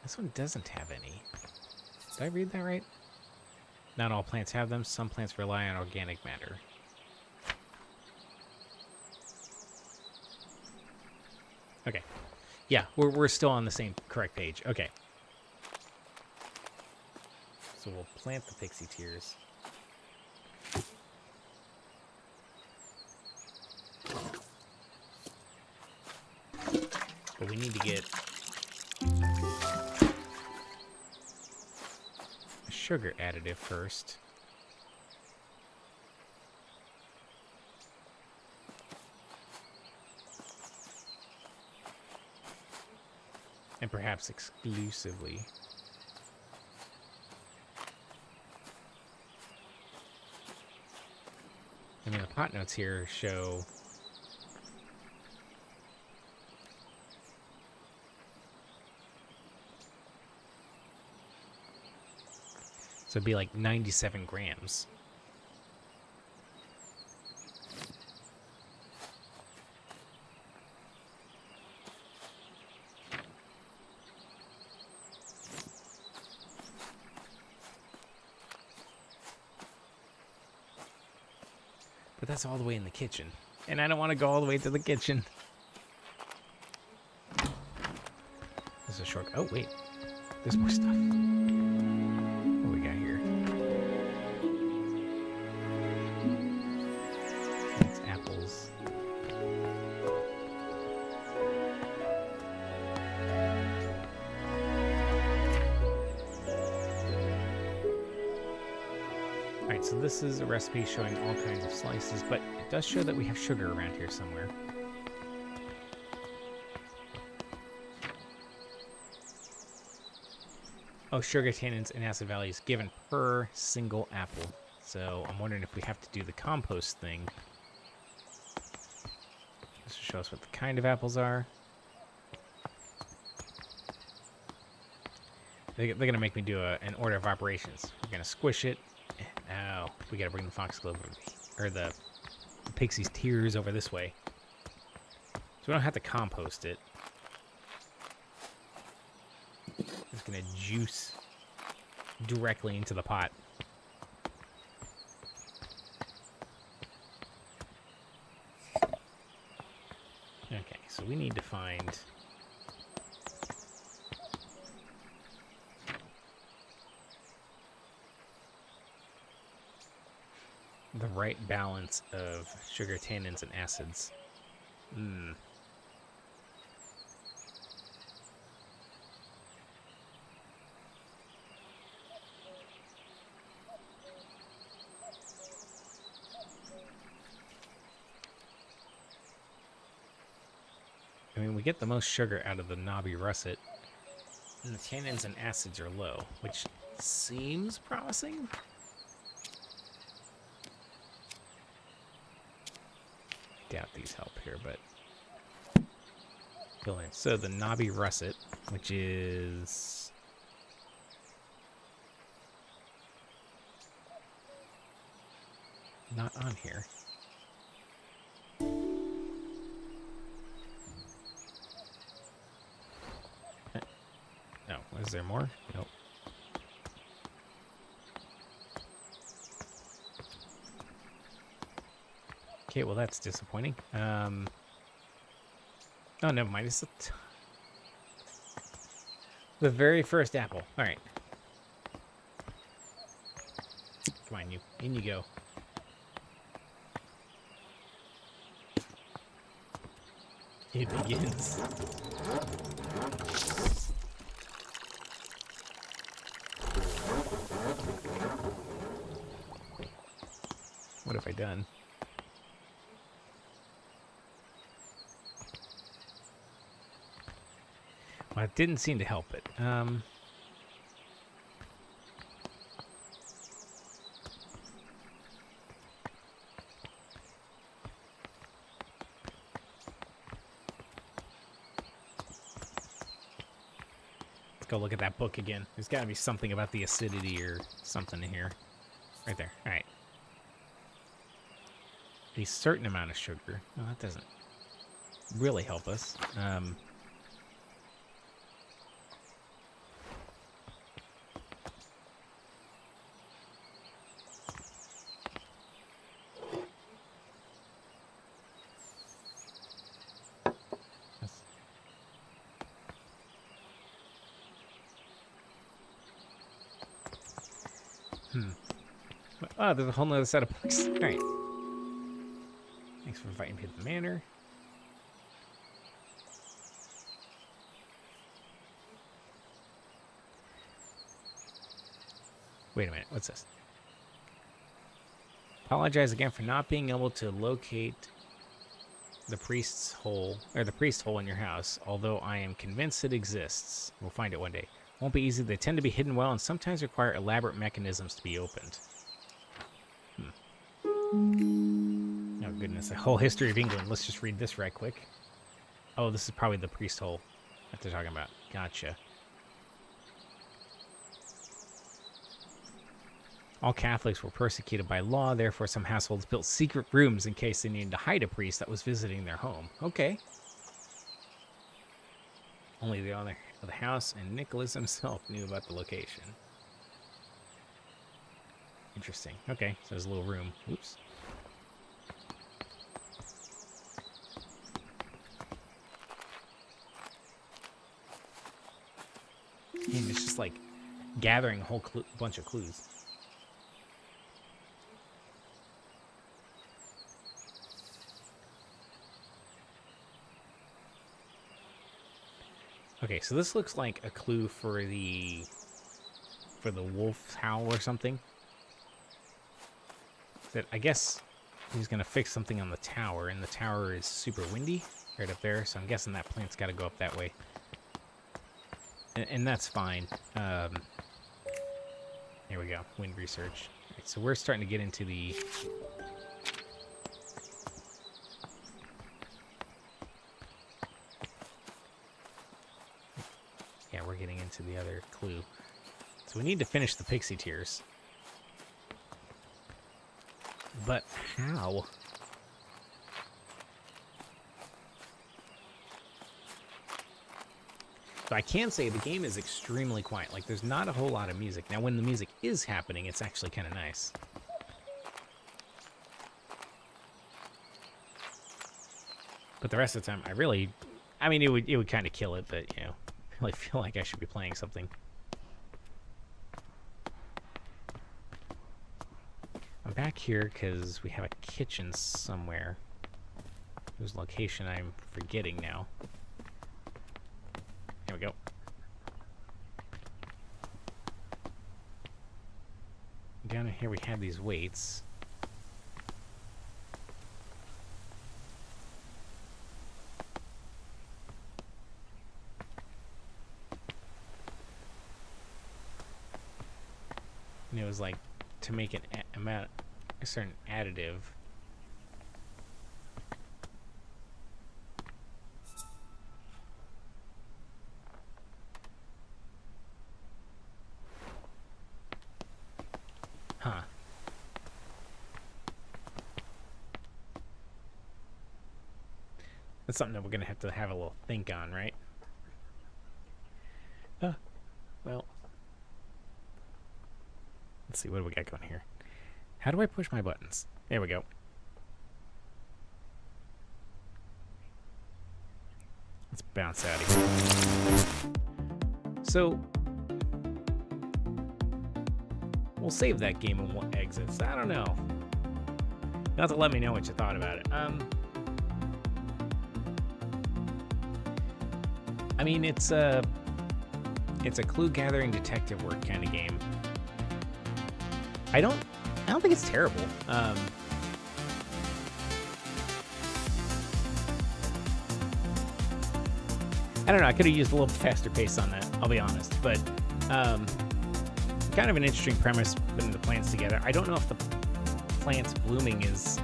This one doesn't have any. Did I read that right? Not all plants have them. Some plants rely on organic matter. Okay. Yeah, we're still on the same correct page. Okay. So we'll plant the pixie tears. But we need to get a sugar additive first. And perhaps exclusively. I mean, the pot notes here show so it'd be like 97 grams. But that's all the way in the kitchen. And I don't want to go all the way to the kitchen. This is a short... Oh, wait. There's more stuff. What do we got here? It's apples. Alright, so this is a recipe showing all kinds of slices, but it does show that we have sugar around here somewhere. Oh, sugar, tannins, and acid values given per single apple. So I'm wondering if we have to do the compost thing. This will show us what the kind of apples are. They're going to make me do an order of operations. We're going to squish it. Now we got to bring the foxglove or the pixie's tears over this way. So we don't have to compost it. It's going to juice directly into the pot. Okay, so we need to find the right balance of sugar, tannins, and acids. I mean, we get the most sugar out of the knobby russet, and the tannins and acids are low, which seems promising. Doubt these help here, but fill in. So the knobby russet, which is not on here. No, is there more? Nope. Okay, well that's disappointing. Oh, never mind. It's the very first apple. All right. Come on, you. In you go. It begins. What have I done? Well, it didn't seem to help it. Let's go look at that book again. There's got to be something about the acidity or something in here. Right there. All right. A certain amount of sugar. Well, that doesn't really help us. Oh, there's a whole nother set of books. All right. Thanks for inviting me to the manor. Wait a minute. What's this? Apologize again for not being able to locate the priest's hole, or the priest hole in your house, although I am convinced it exists. We'll find it one day. Won't be easy. They tend to be hidden well and sometimes require elaborate mechanisms to be opened. Oh, goodness. A whole history of England. Let's just read this right quick. Oh, this is probably the priest hole that they're talking about. Gotcha. All Catholics were persecuted by law, therefore some households built secret rooms in case they needed to hide a priest that was visiting their home. Okay. Only the owner of the house and Nicholas himself knew about the location. Interesting. Okay, so there's a little room. Oops. And it's just like gathering a whole bunch of clues. Okay, so this looks like a clue for the wolf howl or something. That I guess he's gonna fix something on the tower, and the tower is super windy right up there, so I'm guessing that plant's got to go up that way, and that's fine. Here we go, wind research. Right, so we're starting to get into the we're getting into the other clue. So we need to finish the pixie tears. But how? So I can say the game is extremely quiet. Like, there's not a whole lot of music. Now, when the music is happening, it's actually kind of nice. But the rest of the time, I mean, it would kind of kill it, but, you know, I really feel like I should be playing something. I'm back here because we have a kitchen somewhere whose location I'm forgetting now. Here we go. Down here we have these weights. And it was like to make an amount, a certain additive. Huh. That's something that we're gonna have to have a little think on, right? Well. Let's see, what do we got going here? How do I push my buttons? There we go. Let's bounce out of here. So, we'll save that game and exits. I don't know. You'll have to let me know what you thought about it. I mean, it's a clue gathering detective work kind of game. I don't think it's terrible. I don't know. I could have used a little faster pace on that. I'll be honest, but kind of an interesting premise putting the plants together. I don't know if the plants blooming is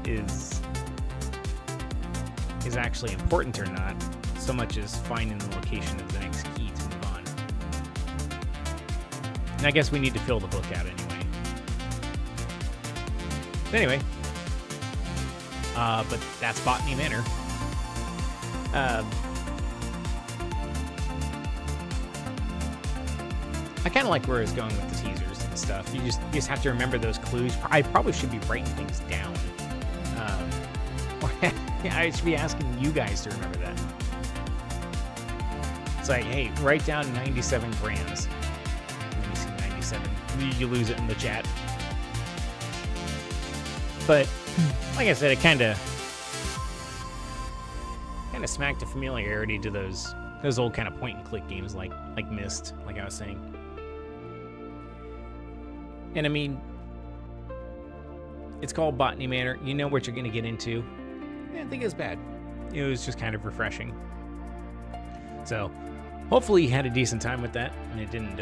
actually important or not, so much as finding the location of the next key to move on. And I guess we need to fill the book out anyway. But anyway, but that's Botany Manor. I kind of like where it's going with the teasers and stuff. You just have to remember those clues. I probably should be writing things down. I should be asking you guys to remember that. It's like, hey, write down 97 grams. Let me see, 97. You lose it in the chat. But like I said, it kind of smacked a familiarity to those old kind of point and click games like Myst, like I was saying. And I mean, it's called Botany Manor. You know what you're going to get into. I didn't think it was bad. It was just kind of refreshing. So, hopefully you had a decent time with that, and it didn't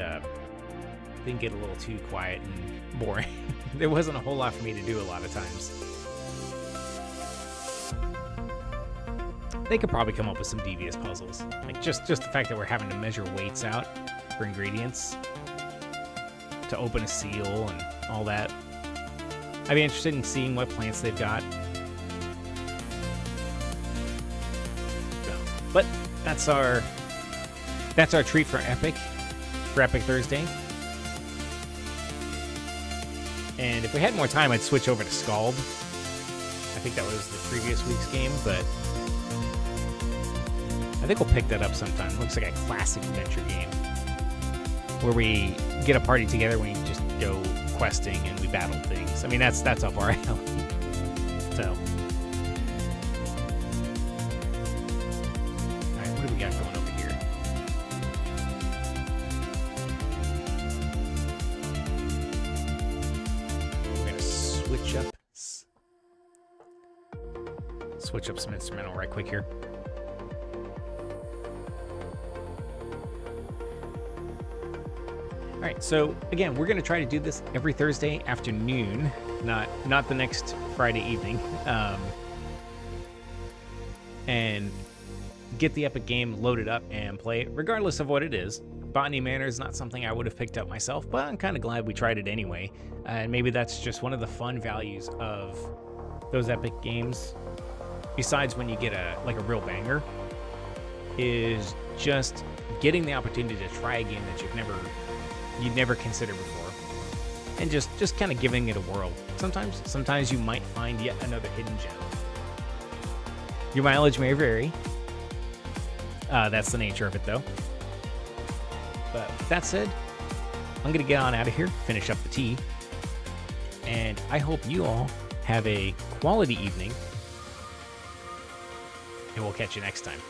get a little too quiet and boring. There wasn't a whole lot for me to do a lot of times. They could probably come up with some devious puzzles. Like just the fact that we're having to measure weights out for ingredients to open a seal and all that. I'd be interested in seeing what plants they've got. So, but that's our treat for Epic Thursday. And if we had more time, I'd switch over to Scald. I think that was the previous week's game, but I think we'll pick that up sometime. Looks like a classic adventure game where we get a party together, we just go questing and we battle things. I mean, that's up our alley. So, all right, what do we got going over here? We're gonna switch up some instrumental right quick here. All right, so again, we're going to try to do this every Thursday afternoon, not the next Friday evening, and get the Epic game loaded up and play it, regardless of what it is. Botany Manor is not something I would have picked up myself, but I'm kind of glad we tried it anyway, and maybe that's just one of the fun values of those Epic games, besides when you get a real banger, is just getting the opportunity to try a game that you'd never considered before, and just kind of giving it a whirl. Sometimes you might find yet another hidden gem. Your mileage may vary. That's the nature of it, though. But with that said, I'm gonna get on out of here, finish up the tea, and I hope you all have a quality evening, and we'll catch you next time.